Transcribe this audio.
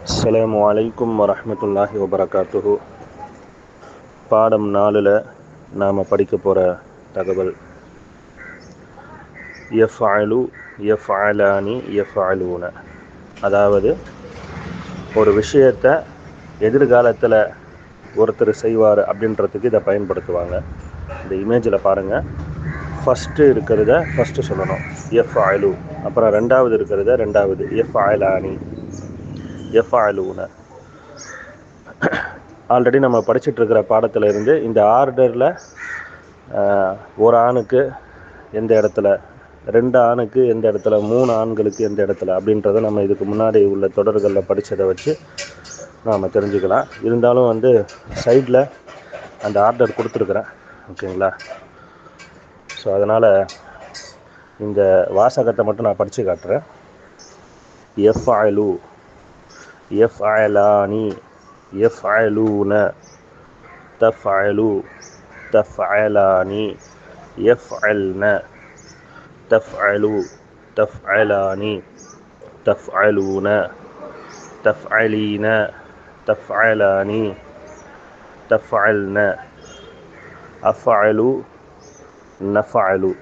அஸ்ஸலாமு அலைக்கும் வரஹ்மத்துல்லாஹி வபரகாத்துஹு. பாடம் 4ல் நாம் படிக்க போகிற தகவல் யஃஅலு, யஃஅலானி, யஃஅலூன. அதாவது ஒரு விஷயத்தை எதிர்காலத்தில் ஒருத்தர் செய்வார் அப்படின்றதுக்கு இதை பயன்படுத்துவாங்க. இந்த இமேஜில் பாருங்கள், ஃபஸ்ட்டு இருக்கிறத ஃபஸ்ட்டு சொல்லணும் யஃஅலு, அப்புறம் ரெண்டாவது இருக்கிறத ரெண்டாவது யஃஅலானி, யஃஅலூன. ஆல்ரெடி நம்ம படிச்சுட்ருக்கிற பாடத்தில் இருந்து இந்த ஆர்டரில் ஒரு ஆணுக்கு எந்த இடத்துல, 2 ஆணுக்கு எந்த இடத்துல, 3 ஆண்களுக்கு எந்த இடத்துல அப்படின்றத நம்ம இதுக்கு முன்னாடி உள்ள தொடர்களில் படித்ததை வச்சு நாம் தெரிஞ்சுக்கலாம். இருந்தாலும் சைடில் அந்த ஆர்டர் கொடுத்துருக்குறேன், ஓகேங்களா? ஸோ அதனால் இந்த வாசகத்தை மட்டும் நான் படித்து காட்டுறேன். யஃஅலு, யஃஅலானி, யஃஅலூன, தஃஅலு, தஃஅலானி, யஃஅல்ன, தஃஅலு, தஃஅலானி, தஃஅலூன, தஃஅலீன, தஃஅலானி, தஃஅல்ன, அஃஅலு, நஃஅலு.